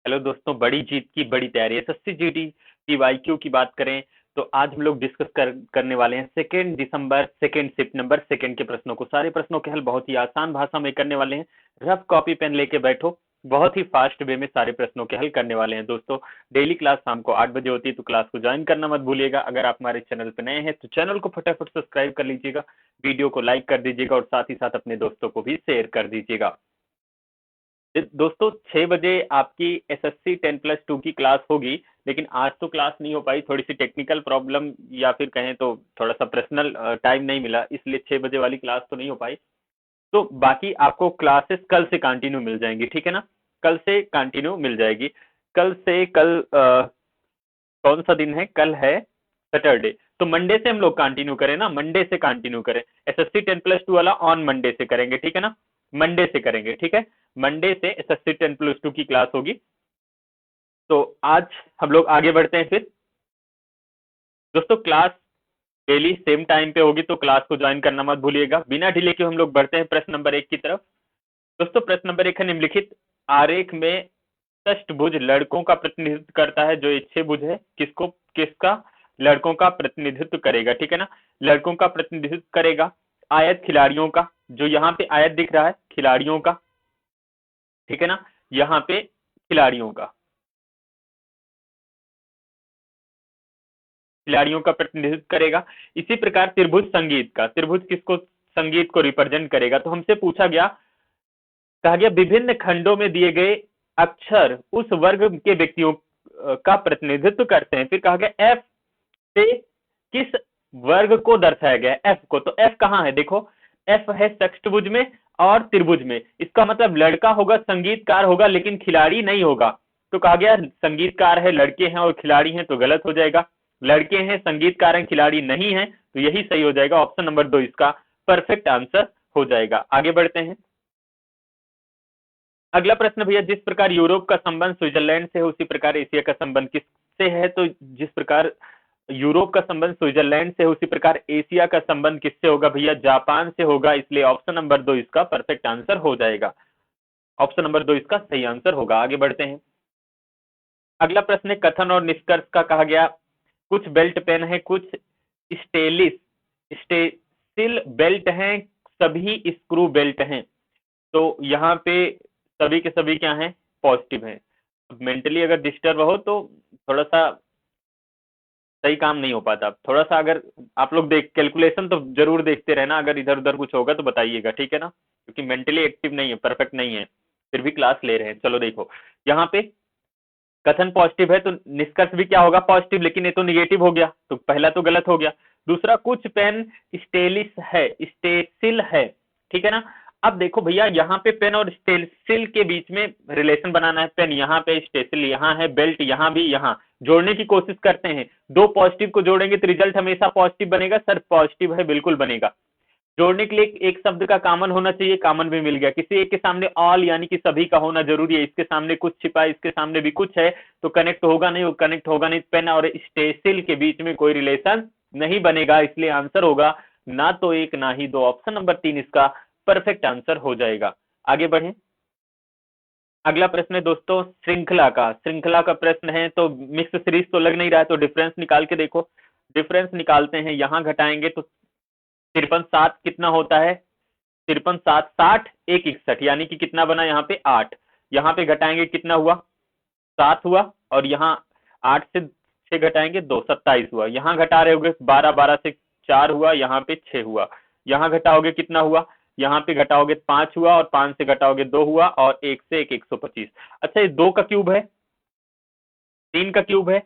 Hello दोस्तों, बड़ी जीत की बड़ी तैयारी एसएससी जीडी की वाईक्यू की बात करें तो आज हम लोग डिस्कस करने वाले हैं 2 दिसंबर 2 शिफ्ट नंबर 2 के प्रश्नों को। सारे प्रश्नों के हल बहुत ही आसान भाषा में करने वाले हैं। रफ कॉपी पेन लेके बैठो, बहुत ही फास्ट वे में सारे प्रश्नों के हल करने वाले हैं। दोस्तों, डेली क्लास शाम को 8 बजे होती है, तो क्लास को ज्वाइन करना मत भूलिएगा। अगर आप हमारे चैनल पर नए हैं तो चैनल को फटाफट सब्सक्राइब कर लीजिएगा, वीडियो को लाइक कर दीजिएगा और साथ ही साथ अपने दोस्तों को भी शेयर कर दीजिएगा। दोस्तों, 6 बजे आपकी एसएससी 10+2 की क्लास होगी, लेकिन आज तो क्लास नहीं हो पाई, थोड़ी सी टेक्निकल प्रॉब्लम या फिर कहें तो थोड़ा सा पर्सनल टाइम नहीं मिला, इसलिए 6 बजे वाली क्लास तो नहीं हो पाई। तो बाकी आपको क्लासेस कल से कंटिन्यू मिल जाएंगी, ठीक है ना। कल से कंटिन्यू मिल जाएगी। कल कौन सा दिन है? कल है सैटरडे, तो मंडे से हम लोग कंटिन्यू करें ना, मंडे से कंटिन्यू करें। एसएससी 10+2 वाला ऑन मंडे से करेंगे, ठीक है ना। मंडे से करेंगे, ठीक है। मंडे से एसएससी 10+2 की क्लास होगी। तो आज हम लोग आगे बढ़ते हैं। फिर दोस्तों, क्लास डेली सेम टाइम पे होगी, तो क्लास को ज्वाइन करना मत भूलिएगा। बिना डिले के हम लोग बढ़ते हैं प्रश्न नंबर 1 की तरफ। दोस्तों, प्रश्न नंबर 1 है, निम्नलिखित आरेख में षष्ठभुज लड़कों का प्रतिनिधित्व करता है। जो छह है, किसका लड़कों का प्रतिनिधित्व करेगा, ठीक है ना। लड़कों का प्रतिनिधित्व करेगा। आयत खिलाड़ियों का, जो यहाँ पे आयत दिख रहा है खिलाड़ियों का, ठीक है ना, यहाँ पे खिलाड़ियों का प्रतिनिधित्व करेगा। इसी प्रकार त्रिभुज संगीत का, त्रिभुज किसको, संगीत को रिप्रेजेंट करेगा। तो हमसे पूछा गया, कहा गया विभिन्न खंडों में दिए गए अक्षर उस वर्ग के व्यक्तियों का प्रतिनिधित्व करते हैं। फिर कहा गया एफ से किस वर्ग को दर्शाया गया है, एफ को। तो एफ कहाँ है? देखो, एफ है षष्ठभुज में और त्रिभुज में। इसका मतलब लड़का होगा, संगीतकार होगा, लेकिन खिलाड़ी नहीं होगा। तो कहा गया संगीतकार है, लड़के हैं और खिलाड़ी हैं, तो गलत हो जाएगा। लड़के हैं, संगीतकार हैं, खिलाड़ी नहीं है, तो यही सही हो जाएगा। ऑप्शन नंबर 2 इसका परफेक्ट आंसर हो जाएगा। आगे बढ़ते हैं। अगला प्रश्न भैया, जिस प्रकार यूरोप का संबंध स्विट्जरलैंड से है, उसी प्रकार एशिया का संबंध किससे है? तो जिस प्रकार यूरोप का संबंध स्विट्जरलैंड से है, उसी प्रकार एशिया का संबंध किससे होगा भैया? जापान से होगा। इसलिए ऑप्शन नंबर 2 इसका परफेक्ट आंसर हो जाएगा। ऑप्शन नंबर 2 इसका सही आंसर होगा। आगे बढ़ते हैं। अगला प्रश्न है, कथन और निष्कर्ष का। कहा गया कुछ बेल्ट पेन है, कुछ स्टेसिल बेल्ट हैं, सभी स्क्रू बेल्ट हैं। तो यहाँ पे सभी के सभी क्या हैं? पॉजिटिव हैं। मेंटली अगर डिस्टर्ब हो तो थोड़ा सा सही काम नहीं हो पाता। थोड़ा सा अगर आप लोग कैलकुलेशन तो जरूर देखते रहना, अगर इधर उधर कुछ होगा तो बताइएगा, ठीक है ना, क्योंकि मेंटली एक्टिव नहीं है, परफेक्ट नहीं है, फिर भी क्लास ले रहे हैं। चलो देखो, यहाँ पे कथन पॉजिटिव है, तो निष्कर्ष भी क्या होगा? पॉजिटिव, लेकिन ये तो निगेटिव हो गया, तो पहला तो गलत हो गया। दूसरा, कुछ पेन स्टेसिल है, ठीक है ना। अब देखो भैया, यहाँ पे पेन और स्टेसिल के बीच में रिलेशन बनाना है। पेन यहाँ पे, स्टेसिल यहाँ है, बेल्ट यहाँ भी, यहाँ जोड़ने की कोशिश करते हैं। दो पॉजिटिव को जोड़ेंगे तो रिजल्ट हमेशा पॉजिटिव बनेगा। सर पॉजिटिव है, बिल्कुल बनेगा। जोड़ने के लिए एक शब्द का कॉमन होना चाहिए, कॉमन भी मिल गया। किसी एक के सामने ऑल यानी कि सभी का होना जरूरी है। इसके सामने कुछ छिपा है, इसके सामने भी कुछ है, तो कनेक्ट होगा नहीं, वो कनेक्ट होगा नहीं। पेन और स्टेसिल के बीच में कोई रिलेशन नहीं बनेगा, इसलिए आंसर होगा ना तो एक ना ही दो। ऑप्शन नंबर 3 इसका परफेक्ट आंसर हो जाएगा। आगे बढ़े। अगला प्रश्न है दोस्तों, श्रृंखला का प्रश्न है। तो मिक्स सीरीज तो लग नहीं रहा है, तो डिफरेंस निकाल के देखो। डिफरेंस निकालते हैं, यहां घटाएंगे तो 53 7 कितना होता है? 53 7 60 1 61, यानी कि कितना बना यहाँ पे? 8। यहाँ पे घटाएंगे कितना हुआ? 7 हुआ। और यहाँ 8 से 6 घटाएंगे 2, 27 हुआ। यहाँ घटा रहे होगे 12, 12 से 4 हुआ, यहाँ पे 6 हुआ। यहाँ घटाओगे कितना हुआ? यहाँ पे घटाओगे 5 हुआ, और 5 से घटाओगे 2 हुआ, और 1 से 1 125। अच्छा, ये 2 का क्यूब है, 3 का क्यूब है,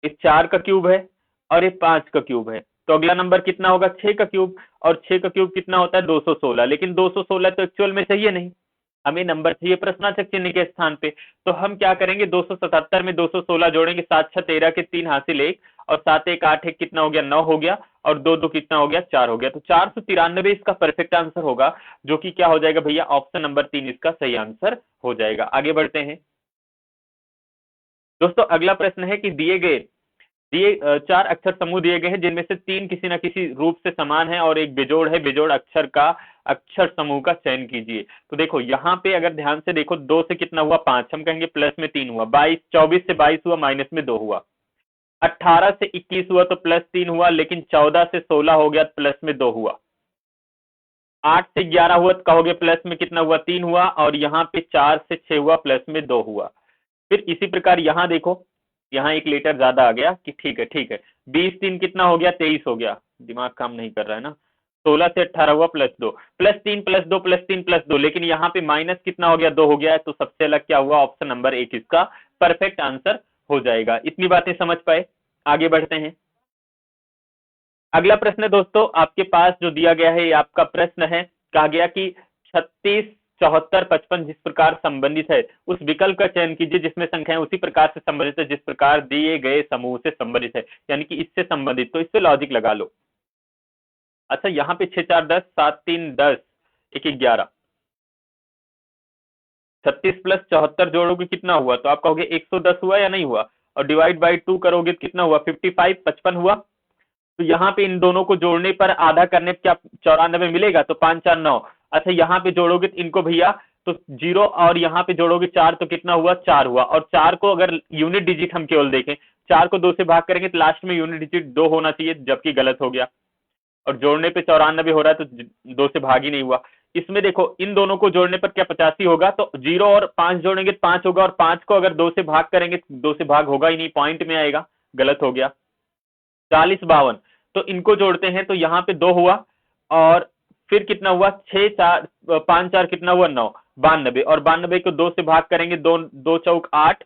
ये 4 का क्यूब है, और ये 5 का क्यूब है। तो अगला नंबर कितना होगा? 6 का क्यूब। और 6 का क्यूब कितना होता है? 216। लेकिन 216 तो एक्चुअल में चाहिए नहीं, हमें नंबर चाहिए प्रश्नार्थक चिन्ह के स्थान पे। तो हम क्या करेंगे? 277 में 216 जोड़ेंगे। 7 6 13 के 3 हासिल 1, और 7 1 8 1 कितना हो गया? 9 हो गया। और 2 2 कितना हो गया? 4 हो गया। तो 493 इसका परफेक्ट आंसर होगा, जो कि क्या हो जाएगा भैया? ऑप्शन नंबर 3 इसका सही आंसर हो जाएगा। आगे बढ़ते हैं दोस्तों। अगला प्रश्न है कि दिए गए दिए 4 अक्षर समूह दिए गए हैं जिनमें से 3 किसी न किसी रूप से समान है और एक बेजोड़ है, बेजोड़ अक्षर का अक्षर समूह का चयन कीजिए। तो देखो यहाँ पे अगर ध्यान से देखो 2 से कितना हुआ 5, हम कहेंगे प्लस में 3 हुआ, 24 से 22 हुआ माइनस में 2 हुआ, 18 से 21 हुआ तो प्लस 3 हुआ, लेकिन 14 से 16 हो गया प्लस में 2 हुआ, 8 से 11 हुआ तो कहोगे प्लस में कितना हुआ 3 हुआ, और यहाँ पे 4 से 6 हुआ प्लस में 2 हुआ। फिर इसी प्रकार यहाँ देखो, यहाँ एक लेटर ज्यादा आ गया कि ठीक है ठीक है, 20 3 कितना हो गया 23 हो गया, दिमाग काम नहीं कर रहा है ना, 16 से 18 हुआ plus 2, plus 3 plus 2 plus 3 plus 2, लेकिन यहाँ पे माइनस कितना हो गया 2 हो गया है, तो सबसे अलग क्या हुआ, ऑप्शन नंबर 1 इसका परफेक्ट आंसर हो जाएगा। इतनी बातें समझ पाए, आगे बढ़ते हैं। अगला प्रश्न है दोस्तों आपके पास जो दिया गया है, ये आपका प्रश्न है, कहा गया कि 36 74 55 जिस प्रकार संबंधित है उस विकल्प का चयन कीजिए जिसमें संख्याएं उसी प्रकार से संबंधित है जिस प्रकार दिए गए समूह से संबंधित है, यानी कि इससे संबंधित, तो इससे लॉजिक लगा लो। अच्छा यहाँ पे 6 4 10, 7 3 10, 1 11, 36 प्लस 74 जोड़ोगे कितना हुआ, तो आप कहोगे 110 हुआ या नहीं हुआ, और डिवाइड बाई 2 करोगे तो कितना हुआ 55 55 हुआ। तो यहाँ पे इन दोनों को जोड़ने पर आधा करने पर क्या 94 मिलेगा, तो 5 4 9। अच्छा यहाँ पे जोड़ोगे तो इनको भैया तो 0, और यहाँ पे जोड़ोगे 4 तो कितना हुआ 4 हुआ, और 4 को अगर यूनिट डिजिट हम केवल देखें, 4 को 2 से भाग करेंगे तो लास्ट में यूनिट डिजिट 2 होना चाहिए, जबकि गलत हो गया, और जोड़ने पे 94 हो रहा है तो 2 से भाग ही नहीं हुआ। इसमें देखो इन दोनों को जोड़ने पर क्या 85 होगा, तो 0 और 5 जोड़ेंगे तो 5 होगा, और 5 को अगर 2 से भाग करेंगे तो 2 से भाग होगा ही नहीं, पॉइंट में आएगा, गलत हो गया। 40 52, तो इनको जोड़ते हैं तो यहाँ पे 2 हुआ, और फिर कितना हुआ 6 4 5 4 कितना हुआ 9 92, और 92 को 2 से भाग करेंगे, 2 2 चौक 8,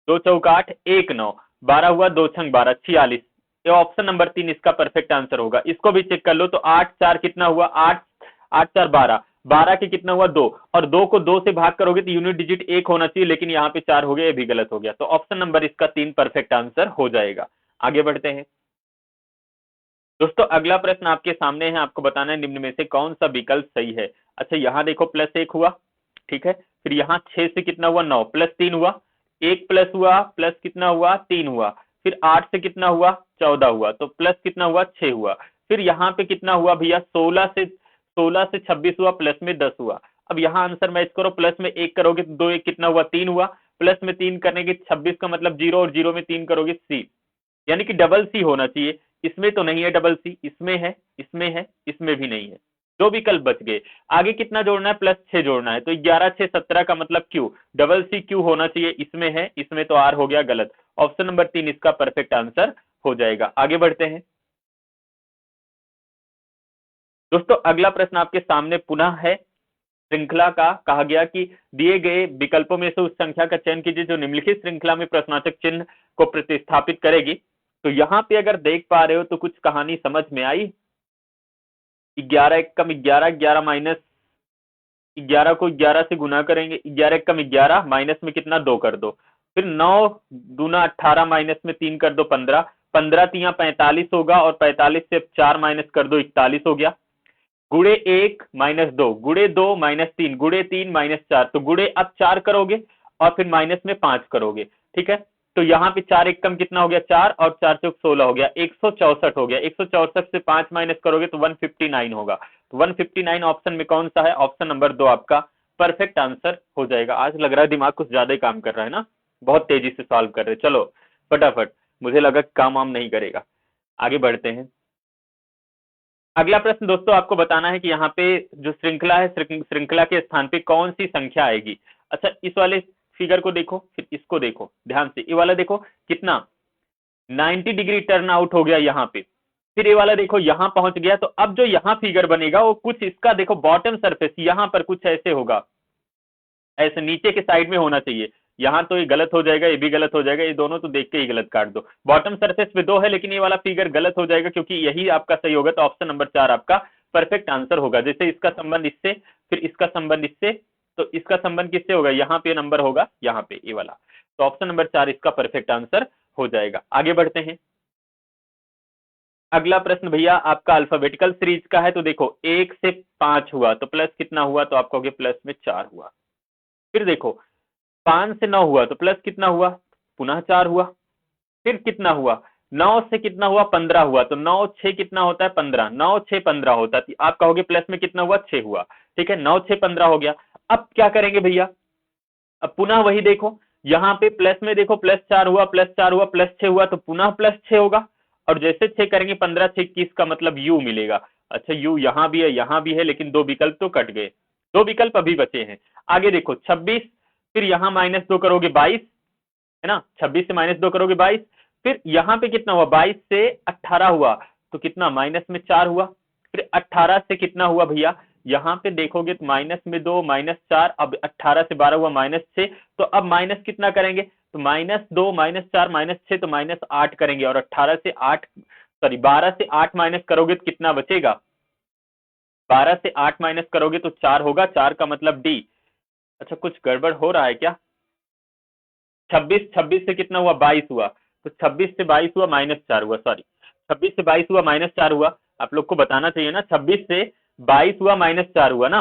2 चौक 8 1 9, 12 हुआ, 2 छंग 12 46। ये ऑप्शन नंबर 3 इसका परफेक्ट आंसर होगा। इसको भी चेक कर लो, तो 8 4 कितना हुआ 8 8 4 12, 12 के कितना हुआ 2, और 2 को 2 से भाग करोगे तो यूनिट डिजिट 1 होना चाहिए, लेकिन यहाँ पे 4 हो गया, ये भी गलत हो गया, तो ऑप्शन नंबर इसका 3 परफेक्ट आंसर हो जाएगा। आगे बढ़ते हैं दोस्तों, अगला प्रश्न आपके सामने है, आपको बताना है निम्न में से कौन सा विकल्प सही है। अच्छा यहाँ देखो प्लस 1 हुआ, ठीक है, फिर यहाँ 6 से कितना हुआ 9, प्लस 3 हुआ, 1 प्लस हुआ, प्लस कितना हुआ 3 हुआ, फिर 8 से कितना हुआ 14 हुआ, तो प्लस कितना हुआ 6 हुआ, फिर यहाँ पे कितना हुआ भैया 16 से 26 हुआ, प्लस में 10 हुआ। अब यहाँ आंसर मैच करो, प्लस में 1 करोगे तो 2 1 कितना हुआ 3 हुआ, प्लस में 3 करने के 26 का मतलब 0, और 0 में 3 करोगे सी, यानी कि डबल सी होना चाहिए। इसमें तो नहीं है डबल सी, इसमें है, इसमें है, इसमें भी नहीं है, 2 विकल्प बच गए। आगे कितना जोड़ना है, प्लस 6 जोड़ना है, तो 11 6 17 का मतलब क्यू, डबल सी क्यू होना चाहिए, इसमें है, इसमें तो आर हो गया गलत, ऑप्शन नंबर 3 इसका परफेक्ट आंसर हो जाएगा। आगे बढ़ते हैं दोस्तों, अगला प्रश्न आपके सामने पुनः है श्रृंखला का, कहा गया कि दिए गए विकल्पों में से उस संख्या का चयन कीजिए जो निम्नलिखित श्रृंखला में प्रश्नवाचक चिन्ह को प्रतिस्थापित करेगी। तो यहाँ पे अगर देख पा रहे हो तो कुछ कहानी समझ में आई, 11 एक कम 11, 11 माइनस 11 को 11 से गुना करेंगे, 11 एक कम 11, माइनस में कितना 2 कर दो, फिर 9 दूना 18, माइनस में 3 कर दो 15, 15 तिया 45 होगा, और 45 से 4 माइनस कर दो 41 हो गया, गुड़े 1 माइनस 2, गुड़े 2 माइनस 3, गुड़े 3 माइनस 4, तो गुड़े अब 4 करोगे और फिर माइनस में 5 करोगे, ठीक है, तो यहाँ पे 4 एक कम कितना हो गया 4, और 4 चौक 16 हो गया, 164 हो गया, 164 से 5 माइनस करोगे तो 159 होगा, तो 159 ऑप्शन में कौन सा है, ऑप्शन नंबर 2 आपका परफेक्ट आंसर हो जाएगा। आज लग रहा है दिमाग कुछ ज्यादा ही काम कर रहा है ना, बहुत तेजी से सॉल्व कर रहे, चलो फटाफट, मुझे लगा काम वाम नहीं करेगा। आगे बढ़ते हैं, अगला प्रश्न दोस्तों आपको बताना है कि यहाँ पे जो श्रृंखला है, श्रृंखला के स्थान पे कौन सी संख्या आएगी। अच्छा इस वाले फिगर को देखो, फिर इसको देखो ध्यान से, ये वाला देखो कितना 90 डिग्री टर्न आउट हो गया यहाँ पे, फिर ये वाला देखो यहाँ पहुंच गया, तो अब जो यहाँ फिगर बनेगा वो कुछ इसका देखो बॉटम सरफेस यहाँ पर कुछ ऐसे होगा, ऐसे नीचे के साइड में होना चाहिए, यहाँ तो ये गलत हो जाएगा, ये भी गलत हो जाएगा, ये दोनों तो देख के ही गलत काट दो, बॉटम सरफेस पे 2 है, लेकिन ये वाला फिगर गलत हो जाएगा क्योंकि यही आपका सही होगा, तो ऑप्शन नंबर 4 आपका परफेक्ट आंसर होगा। जैसे इसका संबंध इससे, फिर इसका संबंध इससे, तो इसका संबंध किससे होगा, यहाँ पे नंबर होगा, यहाँ पे ये वाला, तो ऑप्शन नंबर 4 इसका परफेक्ट आंसर हो जाएगा। आगे बढ़ते हैं, अगला प्रश्न भैया आपका अल्फाबेटिकल सीरीज का है, तो देखो 1 से 5 हुआ तो प्लस कितना हुआ, तो आप कहोगे प्लस में 4 हुआ, फिर देखो 5 से 9 हुआ तो प्लस कितना हुआ, पुनः 4 हुआ, फिर कितना हुआ, 9 से कितना हुआ, 15 हुआ, तो 9 6 कितना होता है, 15, 9 6 15 होता है। आप कहोगे प्लस में कितना हुआ, 6 हुआ, ठीक है, 9 6 15 हो गया। अब क्या करेंगे भैया, अब पुनः वही देखो, यहाँ पे प्लस में देखो, +4 हुआ, +4 हुआ, +6 हुआ, तो पुनः +6 होगा, और जैसे 6 करेंगे 15 6 21 का मतलब u मिलेगा। अच्छा, u यहाँ भी है, यहाँ भी है, लेकिन दो विकल्प तो कट गए, दो विकल्प अभी बचे हैं। आगे देखो 26, फिर यहाँ -2 करोगे 22, है ना, 26 से -2 करोगे 22, फिर यहाँ पे कितना हुआ, 22 से 18 हुआ, तो कितना, -4 हुआ, फिर 18 से कितना हुआ भैया, यहाँ पे देखोगे तो -2 -4, अब 18 से 12 हुआ -6, तो अब माइनस कितना करेंगे, तो -2 -4 -6, तो -8 करेंगे, और 18 से 8 सॉरी 12 से 8 माइनस करोगे तो कितना बचेगा, 12 से 8 माइनस करोगे तो 4 होगा, 4 का मतलब डी। अच्छा, कुछ गड़बड़ हो रहा है क्या, 26 से कितना हुआ, 22 हुआ, तो 26 से 22 हुआ -4 हुआ, सॉरी 26 से 22 हुआ -4 हुआ, आप लोग को बताना चाहिए ना, 26 से 22 हुआ -4 हुआ ना।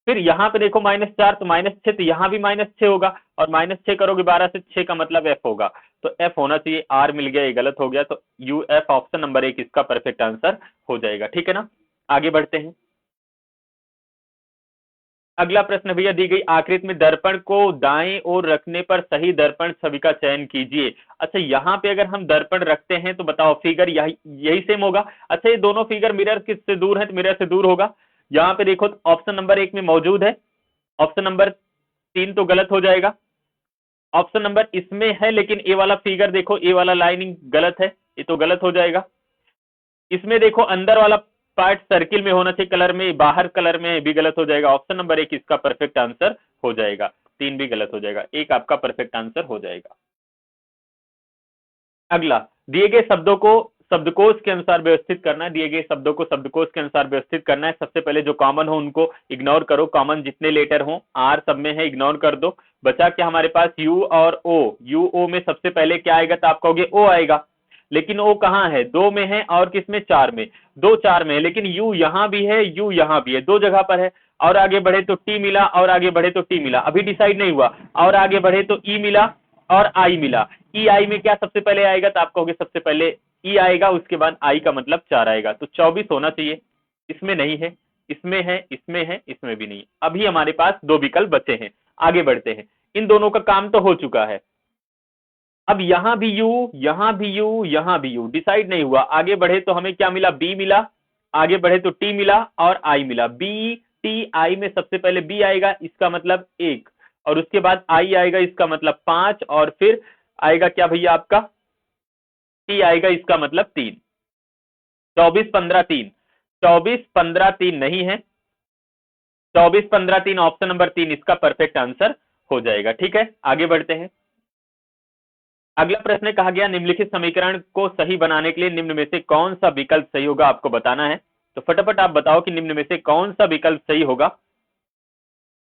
फिर यहाँ पे देखो -4, तो -6, तो यहाँ भी -6 होगा, और -6 करोगे 12 से 6 का मतलब f होगा, तो f होना चाहिए, r मिल गया, ये गलत हो गया, तो UF ऑप्शन नंबर 1 इसका परफेक्ट आंसर हो जाएगा, ठीक है ना। आगे बढ़ते हैं। अगला प्रश्न भैया, दी गई आकृति में दर्पण को दाएं ओर रखने पर सही दर्पण छवि का चयन कीजिए। अच्छा, यहाँ पे अगर हम दर्पण रखते हैं तो बताओ फिगर यही यही सेम होगा। अच्छा, ये दोनों फिगर मिरर किससे दूर है, तो मिरर से दूर होगा। यहाँ पे देखो ऑप्शन नंबर 1 में मौजूद है, ऑप्शन नंबर 3 तो गलत हो जाएगा, ऑप्शन नंबर इसमें है, लेकिन ए वाला फिगर देखो, ए वाला लाइनिंग गलत है, ये तो गलत हो जाएगा। इसमें देखो अंदर वाला पार्ट सर्किल में होना चाहिए कलर में, बाहर कलर में भी गलत हो जाएगा। ऑप्शन नंबर 1 इसका परफेक्ट आंसर हो जाएगा, 3 भी गलत हो जाएगा, एक आपका परफेक्ट आंसर हो जाएगा। अगला, दिए गए शब्दों को शब्दकोश के अनुसार व्यवस्थित करना है, दिए गए शब्दों को शब्दकोश के अनुसार व्यवस्थित करना है। सबसे पहले जो कॉमन हो उनको इग्नोर करो, कॉमन जितने लेटर हो, आर सब में है, इग्नोर कर दो। बचा क्या हमारे पास, यू और ओ। यू ओ में सबसे पहले क्या आएगा, तो आप कहोगे ओ आएगा, लेकिन ओ कहाँ है, 2 में है, और किसमें, 4 में, 2 4 में है, लेकिन यू यहाँ भी है, यू यहाँ भी है, दो जगह पर है। और आगे बढ़े तो टी मिला, और आगे बढ़े तो टी मिला, अभी डिसाइड नहीं हुआ। और आगे बढ़े तो ई मिला और आई मिला। ई आई में क्या सबसे पहले आएगा, तो आप कहोगे सबसे पहले ई आएगा, उसके बाद आई का मतलब 4 आएगा, तो 24 होना चाहिए। इसमें नहीं है, इसमें है, इसमें है, इसमें भी नहीं। अभी हमारे पास दो विकल्प बचे हैं, आगे बढ़ते हैं। इन दोनों का काम तो हो चुका है, अब यहां भी यू, यहां भी यू, यहां भी यू, डिसाइड नहीं हुआ। आगे बढ़े तो हमें क्या मिला, बी मिला, आगे बढ़े तो टी मिला और आई मिला। बी टी आई में सबसे पहले बी आएगा, इसका मतलब 1, और उसके बाद आई आएगा, इसका मतलब 5, और फिर आएगा क्या भैया आपका, टी आएगा, इसका मतलब 3। 24 15 3, 24 15 3 नहीं है, 24 15 3 ऑप्शन नंबर 3 इसका परफेक्ट आंसर हो जाएगा, ठीक है। आगे बढ़ते हैं। अगला प्रश्न कहा गया, निम्नलिखित समीकरण को सही बनाने के लिए निम्न में से कौन सा विकल्प सही होगा, आपको बताना है। तो फटाफट आप बताओ कि निम्न में से कौन सा विकल्प सही होगा।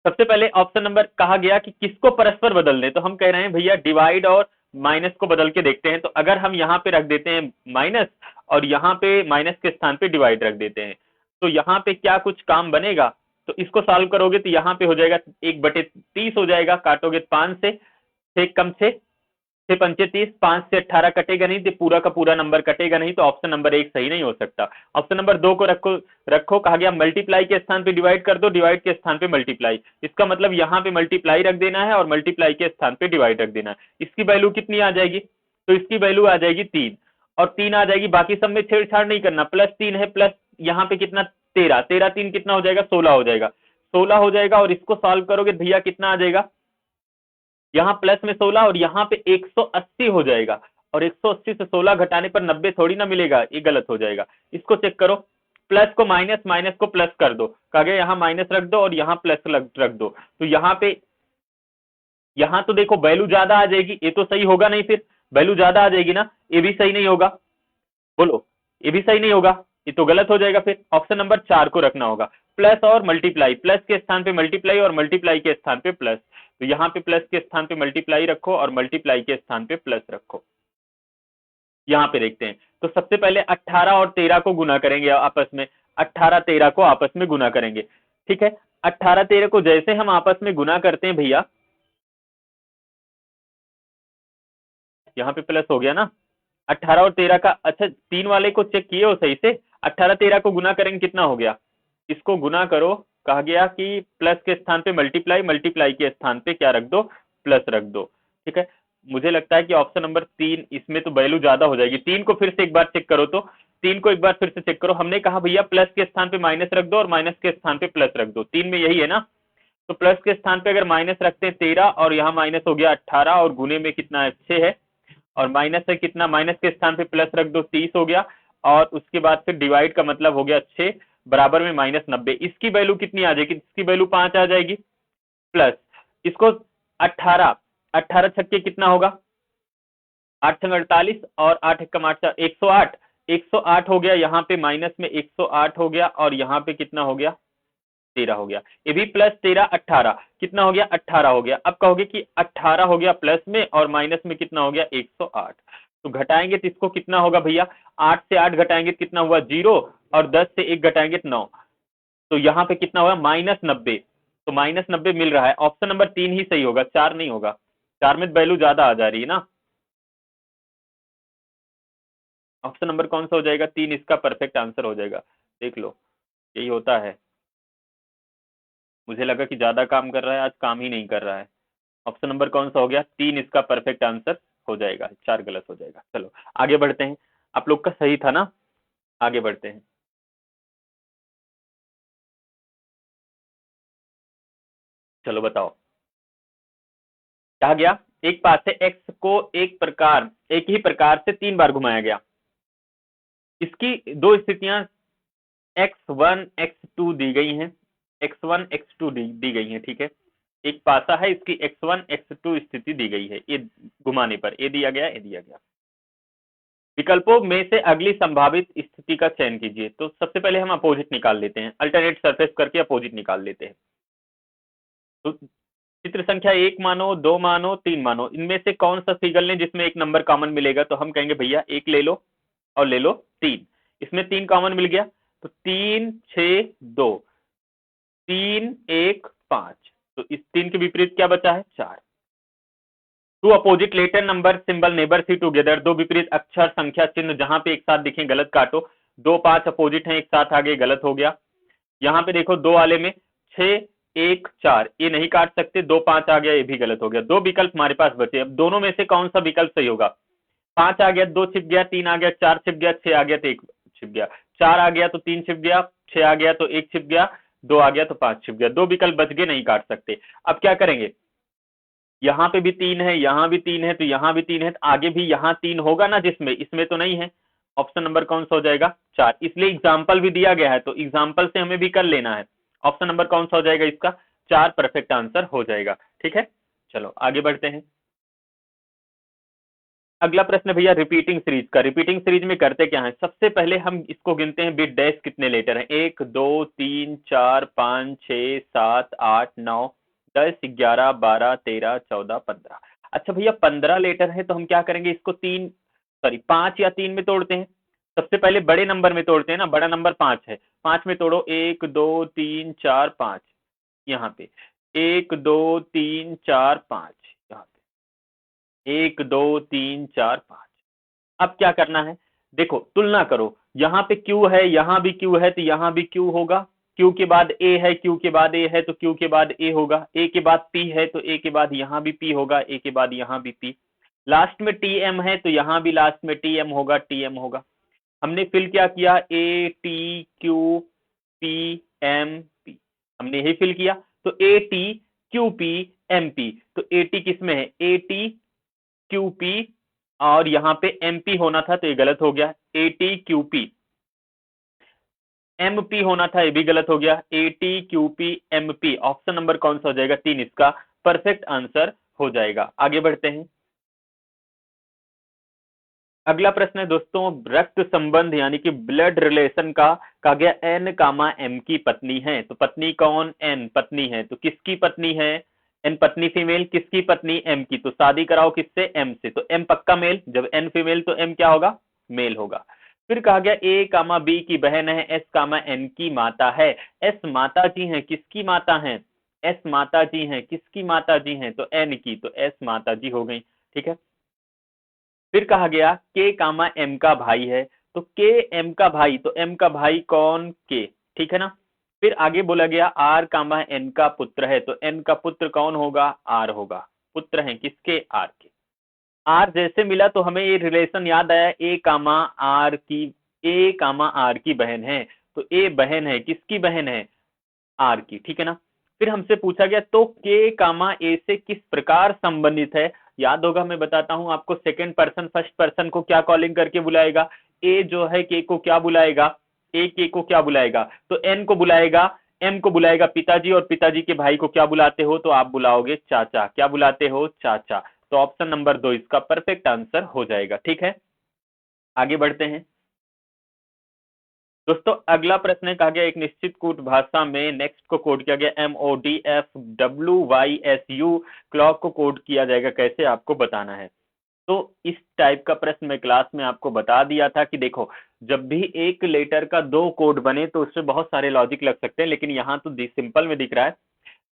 सबसे पहले ऑप्शन नंबर कहा गया कि किसको परस्पर बदल दें, तो हम कह रहे हैं भैया डिवाइड और माइनस को बदल के देखते हैं। तो अगर हम यहाँ पे रख देते हैं माइनस, और यहाँ पे माइनस के स्थान पे डिवाइड रख देते हैं, तो यहाँ पे क्या कुछ काम बनेगा। तो इसको सॉल्व करोगे तो यहाँ पे हो जाएगा 1/30 हो जाएगा, काटोगे 5 से, 6 कम 6, 6 पंचे 30, 5 से 18 कटेगा नहीं, तो पूरा का पूरा नंबर कटेगा नहीं, तो ऑप्शन नंबर 1 सही नहीं हो सकता। ऑप्शन नंबर 2 को रखो, रखो कहा गया मल्टीप्लाई के स्थान पे डिवाइड कर दो, डिवाइड के स्थान पे मल्टीप्लाई, इसका मतलब यहाँ पे मल्टीप्लाई रख देना है और मल्टीप्लाई के स्थान पे डिवाइड रख देना है। इसकी वैल्यू कितनी आ जाएगी, तो इसकी वैल्यू आ जाएगी 3, और 3 आ जाएगी, बाकी सब में छेड़छाड़ नहीं करना। +3 है, प्लस यहाँ पे कितना 13, 13 3 कितना हो जाएगा, 16 हो जाएगा, 16 हो जाएगा, और इसको सॉल्व करोगे भैया कितना आ जाएगा, यहाँ प्लस में 16 और यहाँ पे 180 हो जाएगा, और 180 से 16 घटाने पर 90 थोड़ी ना मिलेगा, ये गलत हो जाएगा। इसको चेक करो, प्लस को माइनस, माइनस को प्लस कर दो, कहा गया यहाँ माइनस रख दो और यहाँ प्लस रख दो, तो यहाँ पे, यहाँ तो देखो वैल्यू ज्यादा आ जाएगी, ये तो सही होगा नहीं, फिर वैल्यू ज्यादा आ जाएगी ना, ये भी सही नहीं होगा, बोलो ये भी सही नहीं होगा, ये तो गलत हो जाएगा। फिर ऑप्शन नंबर 4 को रखना होगा, प्लस और मल्टीप्लाई, प्लस के स्थान पे मल्टीप्लाई और मल्टीप्लाई के स्थान पे प्लस, तो यहाँ पे प्लस के स्थान पे मल्टीप्लाई रखो और मल्टीप्लाई के स्थान पे प्लस रखो। यहाँ पे देखते हैं, तो सबसे पहले 18 और 13 को गुना करेंगे आपस में, 18 13 को आपस में गुना करेंगे, ठीक है। 18 13 को जैसे हम आपस में गुना करते हैं भैया, यहाँ पे प्लस हो गया ना, 18 और 13 का, अच्छा 3 वाले को चेक किए हो सही से, 18 13 को गुना करेंगे कितना हो गया, इसको गुना करो, कहा गया कि प्लस के स्थान पे मल्टीप्लाई, मल्टीप्लाई के स्थान पे क्या रख दो, प्लस रख दो, ठीक है। मुझे लगता है कि ऑप्शन नंबर 3 इसमें तो वैल्यू ज्यादा हो जाएगी। 3 को फिर से एक बार चेक करो, तो 3 को एक बार फिर से चेक करो, हमने कहा भैया प्लस के स्थान पे माइनस रख दो और माइनस के स्थान पे प्लस रख दो, 3 में यही है ना। तो प्लस के स्थान पे अगर माइनस रखते हैं 13 और यहाँ माइनस हो गया 18 और गुने में कितना है 6 है, और माइनस है कितना, माइनस के स्थान पे प्लस रख दो 30 हो गया, और उसके बाद फिर डिवाइड का मतलब हो गया 6 बराबर में -90। इसकी वैल्यू कितनी आ जाएगी, इसकी वैल्यू 5 आ जाएगी, प्लस इसको 18, 18 छक्के कितना होगा, 8 छंग 48 और 8 एकम 8 108, 108 हो गया, यहाँ पे माइनस में 108 हो गया, और यहाँ पे कितना हो गया 13 हो गया, ये भी प्लस 13 18 कितना हो गया 18 हो गया। अब कहोगे कि 18 हो गया प्लस में और माइनस में कितना हो गया 108, तो घटाएंगे तो इसको कितना होगा भैया, 8 से 8 घटाएंगे तो कितना हुआ 0, और 10 से 1 घटाएंगे तो 9, तो यहाँ पे कितना होगा -90, तो -90 मिल रहा है। ऑप्शन नंबर 3 ही सही होगा, 4 नहीं होगा, 4 में वैल्यू ज्यादा आ जा रही है ना। ऑप्शन नंबर कौन सा हो जाएगा, 3 इसका परफेक्ट आंसर हो जाएगा, देख लो यही होता है। मुझे लगा कि ज्यादा काम कर रहा है, आज काम ही नहीं कर रहा है। ऑप्शन नंबर कौन सा हो गया, 3 इसका परफेक्ट आंसर हो जाएगा, 4 गलत हो जाएगा। चलो आगे बढ़ते हैं, आप लोग का सही था ना, आगे बढ़ते हैं। चलो बताओ, कहा गया एक पासे एक्स को एक ही प्रकार से 3 बार घुमाया गया, इसकी दो स्थितियां x1 x2 दी गई हैं, x1 x2 दी गई हैं, ठीक है। एक पासा है, इसकी x1 x2 स्थिति दी गई है, ये घुमाने पर ये दिया गया, ये दिया गया। विकल्पों में से अगली संभावित स्थिति का चयन कीजिए। तो सबसे पहले हम अपोजिट निकाल लेते हैं, अल्टरनेट सरफेस करके अपोजिट निकाल लेते हैं। तो चित्र संख्या 1 मानो, 2 मानो, 3 मानो, इनमें से कौन सा फिगर लें जिसमें एक नंबर कॉमन मिलेगा, तो हम कहेंगे भैया 1 ले लो और ले लो 3, इसमें 3 कॉमन मिल गया, तो 3 6 2, 3 1 5, तो इस 3 के विपरीत क्या बचा है 4। Two opposite letter number symbol neighbour see together, दो विपरीत अक्षर संख्या चिन्ह जहां पे एक साथ दिखे गलत काटो, 2 5 अपोजिट हैं एक साथ आगे गलत हो गया। यहाँ पे देखो 2 वाले में 6 1 4 ये नहीं काट सकते, 2 5 आ गया ये भी गलत हो गया। 2 विकल्प हमारे पास बचे, अब दोनों में से कौन सा विकल्प सही होगा, 5 आ गया 2 छिप गया, 3 आ गया 4 छिप गया, 6 आ गया तो 1 छिप गया, 4 आ गया तो 3 छिप गया, 6 आ गया तो 1 छिप गया, 2 आ गया तो 5 छिप गया, 2 विकल्प बच गए नहीं काट सकते। अब क्या करेंगे, यहाँ पे भी 3 है, यहाँ भी 3 है, तो यहाँ भी 3 है, तो आगे भी यहाँ 3 होगा ना, जिसमें इसमें तो नहीं है। ऑप्शन नंबर कौन सा हो जाएगा 4, इसलिए एग्जाम्पल भी दिया गया है, तो एग्जाम्पल से हमें भी कर लेना है। ऑप्शन नंबर कौन सा हो जाएगा इसका, 4 परफेक्ट आंसर हो जाएगा, ठीक है। चलो आगे बढ़ते हैं। अगला प्रश्न भैया रिपीटिंग सीरीज का। रिपीटिंग सीरीज में करते क्या है, सबसे पहले हम इसको गिनते हैं विद डैश कितने लेटर हैं, 1 2 3 4 5 6 7 8 9 10 11 12 13 14 15। अच्छा भैया 15 लेटर है, तो हम क्या करेंगे, इसको 5 या 3 में तोड़ते हैं। सबसे पहले बड़े नंबर में तोड़ते हैं ना, बड़ा नंबर 5 है, 5 में तोड़ो, 1 2 3 4 5, यहाँ पे 1 2 3 4 5, यहाँ पे 1 2 3 4 5। अब क्या करना है, देखो तुलना करो, यहाँ पे Q है, यहाँ भी Q है, तो यहाँ भी Q होगा, Q के बाद A है, Q के बाद A है, तो Q के बाद A होगा, A के बाद P है, तो A के बाद यहाँ भी P होगा, A के बाद यहाँ भी P, लास्ट में TM है, तो यहाँ भी लास्ट में TM होगा, TM होगा। हमने फिल क्या किया, A T Q P M P, हमने यही फिल किया, तो A T Q P M P, तो A T किस में है, A T Q P, और यहाँ पे MP होना था तो ये गलत हो गया, ATQP, MP होना था ये भी गलत हो गया, ATQP MP। ऑप्शन नंबर कौन सा हो जाएगा, 3 इसका परफेक्ट आंसर हो जाएगा। आगे बढ़ते हैं। अगला प्रश्न है दोस्तों, रक्त संबंध यानी कि ब्लड रिलेशन का कहा गया N कामा M की पत्नी है, तो पत्नी कौन, N पत्नी है, तो किसकी पत्नी है, N पत्नी फीमेल, किसकी पत्नी M की, तो शादी कराओ किससे, M से, तो M पक्का मेल, जब N फीमेल तो M क्या होगा, मेल होगा। फिर कहा गया A कामा B की बहन है, S कामा N की माता है, S माता जी हैं, किसकी माता हैं, S माता जी हैं, किसकी माता जी हैं, तो N की, तो S माता जी हो गई, ठीक है। फिर कहा गया के कामा एम का भाई है, तो के एम का भाई, तो एम का भाई कौन? के, ठीक है ना। फिर आगे बोला गया आर कामा एन का पुत्र है, तो एन का पुत्र कौन होगा? आर होगा। पुत्र हैं किसके? आर के। आर जैसे मिला तो हमें ये रिलेशन याद आया, ए कामा आर की, ए कामा आर की बहन है, तो ए बहन है, किसकी बहन है? आर की, ठीक है ना। फिर हमसे पूछा गया तो के कामा ए से किस प्रकार संबंधित है? याद होगा, मैं बताता हूं आपको, सेकंड पर्सन फर्स्ट पर्सन को क्या कॉलिंग करके बुलाएगा? ए जो है के को क्या बुलाएगा? ए के को क्या बुलाएगा? तो एन को बुलाएगा, एम को बुलाएगा पिताजी, और पिताजी के भाई को क्या बुलाते हो? तो आप बुलाओगे चाचा। क्या बुलाते हो? चाचा। तो ऑप्शन नंबर 2 इसका परफेक्ट आंसर हो जाएगा, ठीक है। आगे बढ़ते हैं दोस्तों। अगला प्रश्न है, कहा गया एक निश्चित कूट भाषा में नेक्स्ट को कोड किया गया MODFWYSU, क्लॉक को कोड किया जाएगा कैसे, आपको बताना है। तो इस टाइप का प्रश्न मैं क्लास में आपको बता दिया था कि देखो, जब भी एक लेटर का दो कोड बने तो उससे बहुत सारे लॉजिक लग सकते हैं, लेकिन यहाँ तो सिंपल में दिख रहा है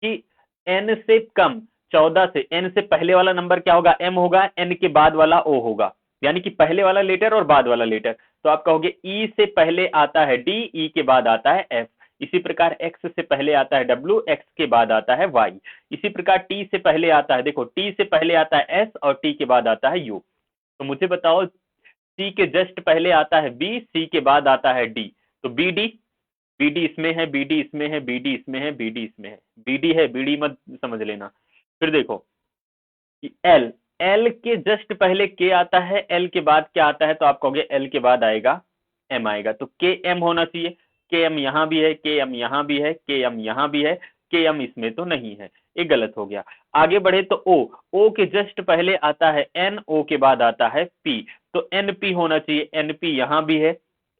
कि n से कम 14 से, n से पहले वाला नंबर क्या होगा? m होगा, n के बाद वाला o होगा, यानी कि पहले वाला लेटर और बाद वाला लेटर। तो आप कहोगे e से पहले आता है d, e के बाद आता है f। इसी प्रकार x से पहले आता है w, x के बाद आता है y। इसी प्रकार t से पहले आता है, देखो t से पहले आता है s और t के बाद आता है u। तो मुझे बताओ, c के जस्ट पहले आता है b, c के बाद आता है d, तो bd, बीडी इसमें है, बीडी इसमें है, बीडी इसमें है, बीडी इसमें है, बीडी है, बीडी मत समझ लेना। फिर देखो एल, एल के जस्ट पहले के आता है, एल के बाद क्या आता है? तो आप कहोगे एल के बाद आएगा एम आएगा, तो के एम होना चाहिए। के एम यहां भी है, के एम यहां भी है, के एम यहां भी है, के एम इसमें तो नहीं है, ये गलत हो गया। आगे बढ़े तो ओ, ओ के जस्ट पहले आता है एन, ओ के बाद आता है पी, तो एन पी होना चाहिए। एन पी यहां भी है,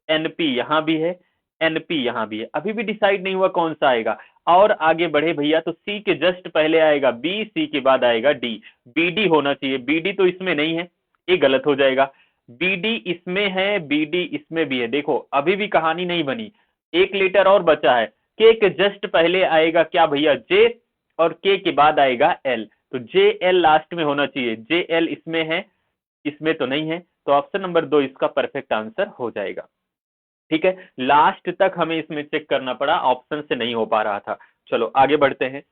एन पी यहां भी है, एनपी यहां भी है। अभी भी डिसाइड नहीं हुआ कौन सा आएगा। और आगे बढ़े भैया तो सी के जस्ट पहले आएगा बी, सी के बाद आएगा डी, बीडी होना चाहिए। बीडी तो इसमें नहीं है, ये गलत हो जाएगा। बीडी इसमें है, बीडी इसमें भी है। देखो अभी भी कहानी नहीं बनी, एक लेटर और बचा है। के जस्ट पहले आएगा क्या भैया? जे, और के बाद आएगा एल, तो जे एल लास्ट में होना चाहिए। जे एल इसमें है, इसमें तो नहीं है, तो ऑप्शन नंबर 2 इसका परफेक्ट आंसर हो जाएगा, ठीक है। लास्ट तक हमें इसमें चेक करना पड़ा, ऑप्शन से नहीं हो पा रहा था। चलो आगे बढ़ते हैं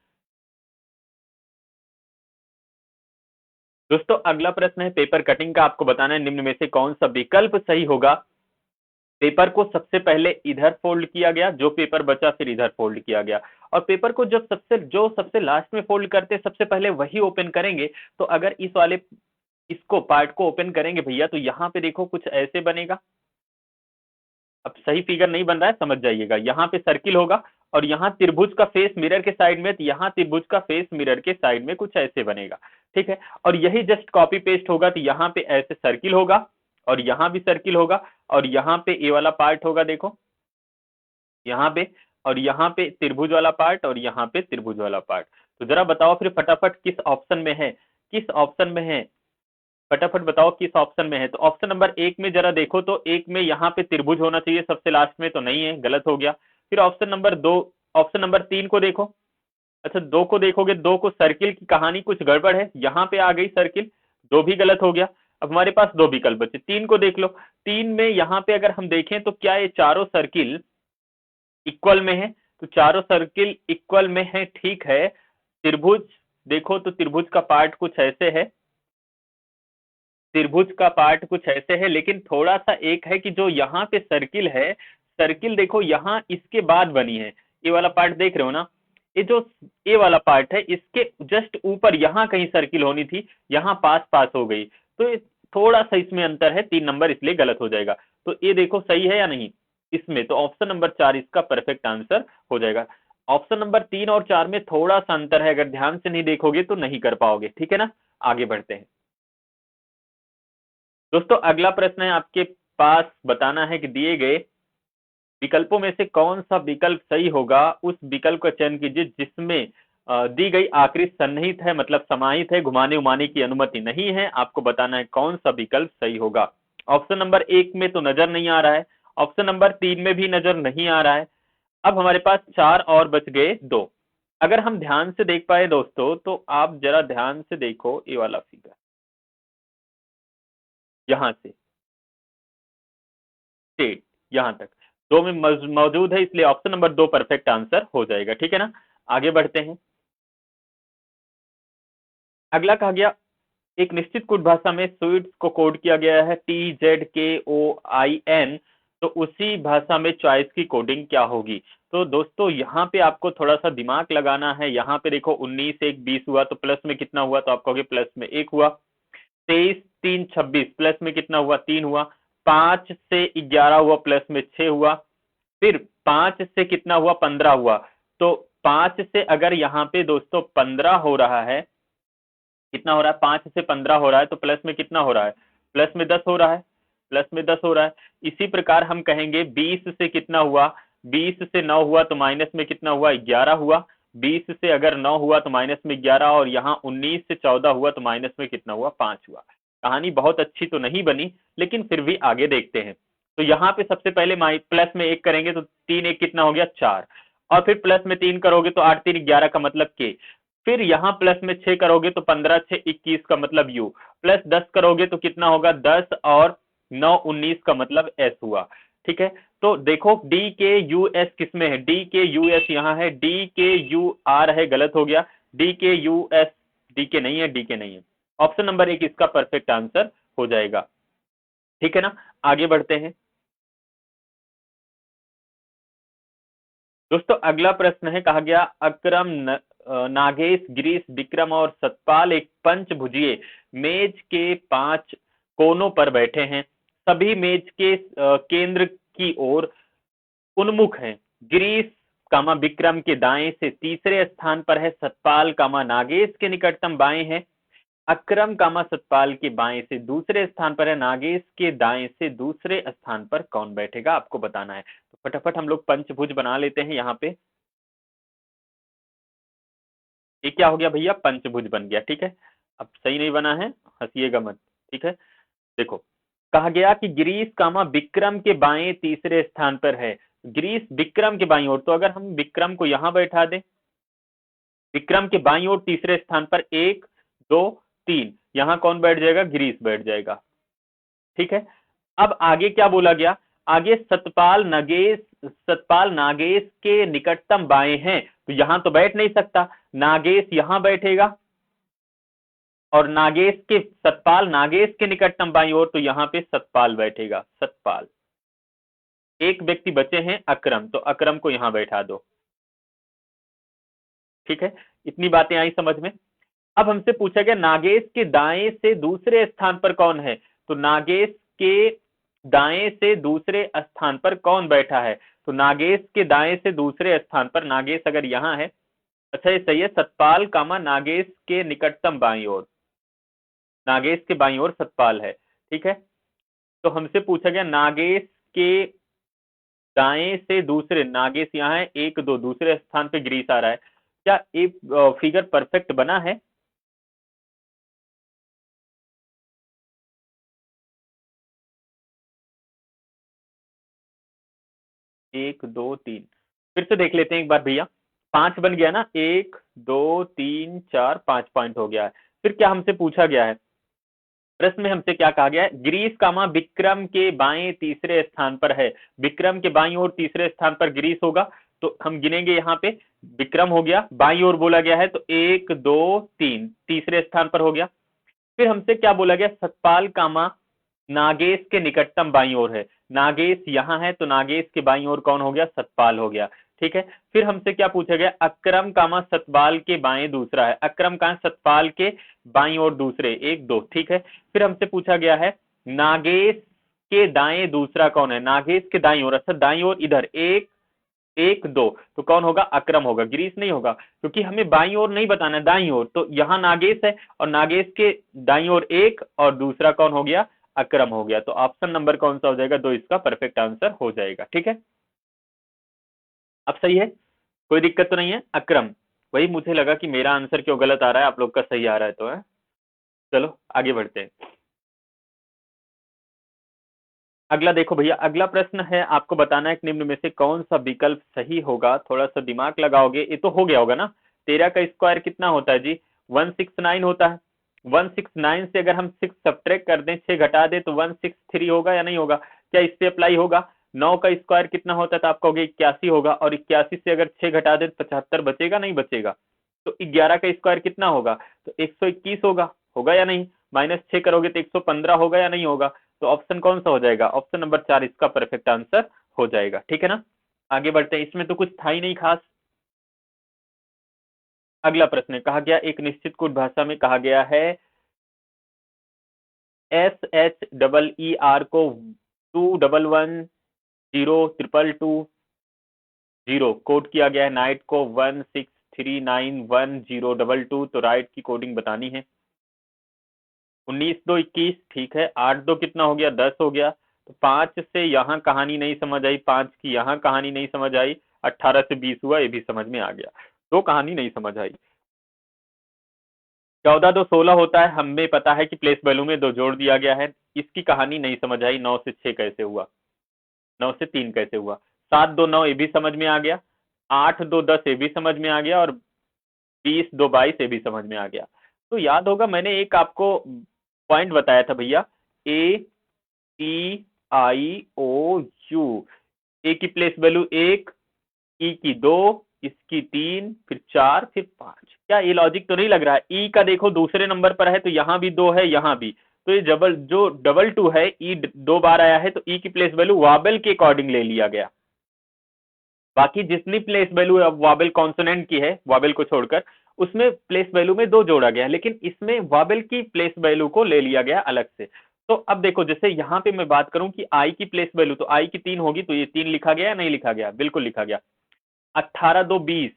दोस्तों। अगला प्रश्न है पेपर कटिंग का। आपको बताना है निम्न में से कौन सा विकल्प सही होगा। पेपर को सबसे पहले इधर फोल्ड किया गया, जो पेपर बचा फिर इधर फोल्ड किया गया, और पेपर को जो सबसे लास्ट में फोल्ड करते सबसे पहले वही ओपन करेंगे। तो अगर इस वाले इसको पार्ट को ओपन करेंगे भैया, तो यहाँ पे देखो कुछ ऐसे बनेगा। अब सही फिगर नहीं बन रहा है, समझ जाइएगा। यहाँ पे सर्किल होगा और यहाँ त्रिभुज का फेस मिरर के साइड में, तो यहाँ त्रिभुज का फेस मिरर के साइड में कुछ ऐसे बनेगा, ठीक है। और यही जस्ट कॉपी पेस्ट होगा, तो यहाँ पे ऐसे सर्किल होगा और यहाँ भी सर्किल होगा, और यहाँ पे ए वाला पार्ट होगा, देखो यहाँ पे, और यहाँ पे त्रिभुज वाला पार्ट, और यहाँ पे त्रिभुज वाला पार्ट। तो जरा बताओ फिर फटाफट किस ऑप्शन में है, किस ऑप्शन में है, फटाफट बताओ किस ऑप्शन में है। तो ऑप्शन नंबर 1 में जरा देखो, तो एक में यहाँ पे त्रिभुज होना चाहिए सबसे लास्ट में, तो नहीं है, गलत हो गया। फिर ऑप्शन नंबर 2, ऑप्शन नंबर 3 को देखो। अच्छा 2 को देखोगे, 2 को सर्किल की कहानी कुछ गड़बड़ है, यहाँ पे आ गई सर्किल, 2 भी गलत हो गया। अब हमारे पास 2 विकल्प बचे। 3 को देख लो, 3 में यहाँ पे अगर हम देखें तो क्या ये चारों सर्किल इक्वल में है? तो चारों सर्किल इक्वल में है, ठीक है। त्रिभुज देखो, तो त्रिभुज का पार्ट कुछ ऐसे है, त्रिभुज का पार्ट कुछ ऐसे है, लेकिन थोड़ा सा एक है कि जो यहाँ पे सर्किल है, सर्किल देखो यहाँ इसके बाद बनी है। ये वाला पार्ट देख रहे हो ना, ये जो ए वाला पार्ट है इसके जस्ट ऊपर यहाँ कहीं सर्किल होनी थी, यहाँ पास पास हो गई, तो ये थोड़ा सा इसमें अंतर है, 3 नंबर इसलिए गलत हो जाएगा। तो ये देखो सही है या नहीं इसमें, तो ऑप्शन नंबर 4 इसका परफेक्ट आंसर हो जाएगा। ऑप्शन नंबर 3 और 4 में थोड़ा सा अंतर है, अगर ध्यान से नहीं देखोगे तो नहीं कर पाओगे, ठीक है ना। आगे बढ़ते हैं दोस्तों। अगला प्रश्न है आपके पास, बताना है कि दिए गए विकल्पों में से कौन सा विकल्प सही होगा। उस विकल्प का चयन कीजिए जिसमें दी गई आकृति सन्निहित है, मतलब समाहित है, घुमाने उमाने की अनुमति नहीं है। आपको बताना है कौन सा विकल्प सही होगा। ऑप्शन नंबर 1 में तो नजर नहीं आ रहा है, ऑप्शन नंबर 3 में भी नजर नहीं आ रहा है। अब हमारे पास 4 और बच गए 2। अगर हम ध्यान से देख पाए दोस्तों, तो आप जरा ध्यान से देखो ये वाला फिगर, यहां से स्टेट यहां तक दो में मौजूद है, इसलिए ऑप्शन नंबर 2 परफेक्ट आंसर हो जाएगा। ठीक है ना, आगे बढ़ते हैं। अगला कहा गया एक निश्चित कोड भाषा में स्वीट्स को कोड किया गया है TZKOIN, तो उसी भाषा में चॉइस की कोडिंग क्या होगी। तो दोस्तों यहाँ पे आपको थोड़ा सा दिमाग लगाना है। यहाँ पे देखो 19 1 20 हुआ तो प्लस में कितना हुआ, तो आप कहोगे प्लस में 1 हुआ। 23 3 26 प्लस में कितना हुआ, 3 हुआ। 5 से 11 हुआ, प्लस में 6 हुआ। फिर 5 से कितना हुआ, 15 हुआ। तो 5 से अगर यहाँ पे दोस्तों 15 हो रहा है, कितना हो रहा है, 5 से 15 हो रहा है, तो प्लस में कितना हो रहा है, प्लस में 10 हो रहा है, प्लस में 10 हो रहा है। इसी प्रकार हम कहेंगे 20 से कितना हुआ, 20 से 9 हुआ तो माइनस में कितना हुआ, 11 हुआ। 20 से अगर 9 हुआ तो माइनस में 11, और यहाँ 19 से 14 हुआ तो माइनस में कितना हुआ, 5 हुआ। कहानी बहुत अच्छी तो नहीं बनी, लेकिन फिर भी आगे देखते हैं। तो यहाँ पे सबसे पहले प्लस में 1 करेंगे तो 3 1 कितना हो गया, 4। और फिर प्लस में 3 करोगे तो 8 3 11 का मतलब के। फिर यहाँ प्लस में 6 करोगे तो 15 6 21 का मतलब यू। प्लस 10 करोगे तो कितना होगा, 10 और 9 19 का मतलब एस हुआ। ठीक है, तो देखो डी के यू एस किसमें है, डी के यू एस यहाँ है, डी के यू आर है, गलत हो गया। डी के यू एस, डी के नहीं है, डी के नहीं है। ऑप्शन नंबर 1 इसका परफेक्ट आंसर हो जाएगा। ठीक है ना, आगे बढ़ते हैं। दोस्तों अगला प्रश्न है, कहा गया अक्रम नागेश गिरीश विक्रम और सतपाल एक पंचभुजीय मेज के 5 कोनों पर बैठे हैं। सभी मेज के केंद्र की ओर उन्मुख हैं। गिरीश कामा विक्रम के दाएं से तीसरे स्थान पर है, सतपाल कामा नागेश के निकटतम बाएं है। अक्रम कामा सतपाल के बाएं से दूसरे स्थान पर है, नागेश के दाएं से दूसरे स्थान पर कौन बैठेगा, आपको बताना है। तो फटाफट हम लोग पंचभुज बना लेते हैं। यहाँ पे ये क्या हो गया भैया, पंचभुज बन गया। ठीक है, अब सही नहीं बना है, हंसिएगा मत। ठीक है, देखो कहा गया कि गिरीश कामा विक्रम के बाएं तीसरे स्थान पर है। गिरीश विक्रम के बाईं ओर, तो अगर हम विक्रम को यहां बैठा दें, विक्रम के बाईं ओर तीसरे स्थान पर 1 2 3, यहां कौन बैठ जाएगा, गिरीश बैठ जाएगा। ठीक है, अब आगे क्या बोला गया, आगे सतपाल नागेश के निकटतम बाएं हैं, तो यहां तो बैठ नहीं सकता, नागेश यहां बैठेगा। और सतपाल नागेश के निकटतम बाईं ओर, तो यहां पे सतपाल बैठेगा, सतपाल। एक व्यक्ति बचे हैं अक्रम, तो अक्रम को यहां बैठा दो। ठीक है, इतनी बातें आई समझ में। अब हमसे पूछा गया नागेश के दाएं से दूसरे स्थान पर कौन है, तो नागेश के दाएं से दूसरे स्थान पर कौन बैठा है, तो नागेश के दाएं से दूसरे स्थान पर नागेश अगर यहां है, अच्छा ये सही है, सतपाल कामा नागेश के निकटतम बाईं ओर, नागेश के बाईं ओर सतपाल है। ठीक है, तो हमसे पूछा गया नागेश के दाएं से दूसरे, नागेश यहाँ है 1 2, दूसरे स्थान पे गिरीश आ रहा है। क्या ये फिगर परफेक्ट बना है, 1 2 3, फिर से देख लेते हैं एक बार भैया। 5 बन गया ना, 1 2 3 4 5 पॉइंट हो गया है। फिर क्या हमसे पूछा गया है, प्रश्न में हमसे क्या कहा गया है, गिरीश कामा विक्रम के बाएं तीसरे स्थान पर है। विक्रम के बाईं ओर तीसरे स्थान पर गिरीश होगा, तो हम गिनेंगे यहाँ पे, विक्रम हो गया, बाईं ओर बोला गया है तो 1 2 3 तीसरे स्थान पर हो गया। फिर हमसे क्या बोला गया, सतपाल कामा नागेश के निकटतम बाईं ओर है। नागेश यहाँ है तो नागेश के बाईं ओर कौन हो गया, सतपाल हो गया। ठीक है, फिर हमसे क्या पूछा गया, अक्रम कामा सतपाल के बाएं दूसरा है। अक्रम कहां, सतपाल के बाईं ओर दूसरे, 1 2। ठीक है, फिर हमसे पूछा गया है नागेश के दाएं दूसरा कौन है, नागेश के दाईं ओर, अच्छा दाईं ओर इधर 1 1 2, तो कौन होगा, अक्रम होगा, गिरीश नहीं होगा, क्योंकि हमें बाईं ओर नहीं बताना है, दाईं ओर। तो यहाँ नागेश है और नागेश के दाईं ओर 1 और दूसरा कौन हो गया, अक्रम हो गया। तो ऑप्शन नंबर कौन सा हो जाएगा, 2 इसका परफेक्ट आंसर हो जाएगा। ठीक है, अब सही है, कोई दिक्कत तो नहीं है, अक्रम। वही मुझे लगा कि मेरा आंसर क्यों गलत आ रहा है, आप लोग का सही आ रहा है, तो है। चलो आगे बढ़ते हैं। अगला देखो भैया, अगला प्रश्न है, आपको बताना है कि निम्न में से कौन सा विकल्प सही होगा। थोड़ा सा दिमाग लगाओगे, ये तो हो गया होगा ना। 13 का स्क्वायर कितना होता है जी, 169 होता है। 169 से अगर हम 6 सब्ट्रैक्ट कर दें, 6 घटा दें तो 163 होगा या नहीं होगा? क्या इससे अप्लाई होगा? 9 का स्क्वायर कितना होता है? तो आप कहोगे 81 होगा, और 81 से अगर 6 घटा दे तो 75 बचेगा, नहीं बचेगा? तो 11 का स्क्वायर कितना होगा? तो 121 होगा या नहीं? -6 करोगे तो 115 होगा या नहीं होगा? तो ऑप्शन कौन सा हो जाएगा? ऑप्शन नंबर 4 इसका परफेक्ट आंसर हो जाएगा। ठीक है ना? आगे बढ़ते हैं, इसमें तो कुछ था ही नहीं खास। अगला प्रश्न कहा गया, एक निश्चित कोड भाषा में कहा गया है SHEER को 21102222 कोड किया गया है, नाइट को 16391022, तो राइट की कोडिंग बतानी है। 19 2 21, ठीक है। 8 2 कितना हो गया? 10 हो गया। तो 5 से यहाँ कहानी नहीं समझ आई, 5 की यहाँ कहानी नहीं समझ आई, 18 से 20 हुआ, ये भी समझ में आ गया, तो कहानी नहीं समझ आई। 14 2 16 होता है, हमें पता है कि प्लेस वैल्यू में 2 जोड़ दिया गया है, इसकी कहानी नहीं समझ आई। 9 से 6 कैसे हुआ? 9 से 3 कैसे हुआ? 7 2 9 ये भी समझ में आ गया, 8 2 10 ये भी समझ में आ गया, और 20 2 22 ये भी समझ में आ गया। तो याद होगा मैंने एक आपको पॉइंट बताया था भैया, AEIOU। ए की प्लेस वैल्यू 1, ई की 2, इसकी 3, फिर 4, फिर 5। क्या ये लॉजिक तो नहीं लग रहा है? ई का देखो दूसरे नंबर पर है, तो यहाँ भी 2 है, यहाँ भी, तो ये जो डबल 2 है, ई 2 बार आया है, तो ई की प्लेस वैल्यू वाबल के अकॉर्डिंग ले लिया गया। बाकी जितनी प्लेस वैल्यू वाबल कॉन्सोनेंट की है, वाबल को छोड़कर, उसमें प्लेस वैल्यू में 2 जोड़ा गया, लेकिन इसमें वाबल की प्लेस वैल्यू को ले लिया गया अलग से। तो अब देखो, जैसे यहाँ पे मैं बात करूं कि आई की प्लेस वैल्यू, तो आई की 3 होगी, तो ये 3 लिखा गया या नहीं लिखा गया? बिल्कुल लिखा गया। 18 2 20,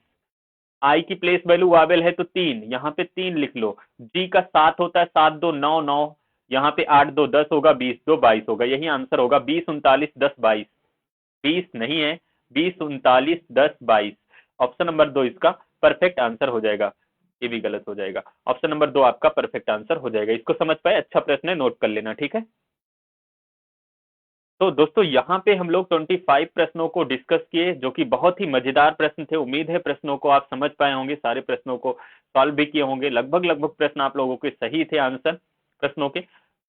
आई की प्लेस वैल्यू वाबल है तो 3, यहाँ पे 3 लिख लो। जी का 7 होता है, 7 2 9 9, यहाँ पे 8 2 10 होगा, 20 2 22 होगा, यही आंसर होगा। 20 39 10 22, 20 नहीं है, 20 39 10 22, ऑप्शन नंबर 2 इसका परफेक्ट आंसर हो जाएगा। ये भी गलत हो जाएगा, ऑप्शन नंबर 2 आपका परफेक्ट आंसर हो जाएगा। इसको समझ पाए? अच्छा प्रश्न है, नोट कर लेना, ठीक है। तो दोस्तों यहाँ पे हम लोग 25 प्रश्नों को डिस्कस किए, जो कि बहुत ही मजेदार प्रश्न थे। उम्मीद है प्रश्नों को आप समझ पाए होंगे, सारे प्रश्नों को सॉल्व भी किए होंगे। लगभग प्रश्न आप लोगों के सही थे, आंसर प्रश्नों के।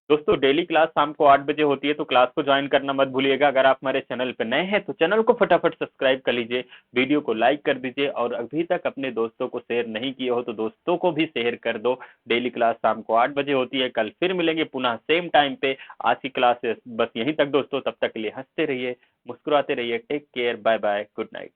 दोस्तों डेली क्लास शाम को 8 बजे होती है, तो क्लास को ज्वाइन करना मत भूलिएगा। अगर आप हमारे चैनल पर नए हैं तो चैनल को फटाफट सब्सक्राइब कर लीजिए, वीडियो को लाइक कर दीजिए, और अभी तक अपने दोस्तों को शेयर नहीं किए हो तो दोस्तों को भी शेयर कर दो। डेली क्लास शाम को 8 बजे होती है। कल फिर मिलेंगे पुनः सेम टाइम पे। आज की क्लास बस यहीं तक दोस्तों, तब तक के लिए हंसते रहिए, मुस्कुराते रहिए। Take care, bye bye, good night.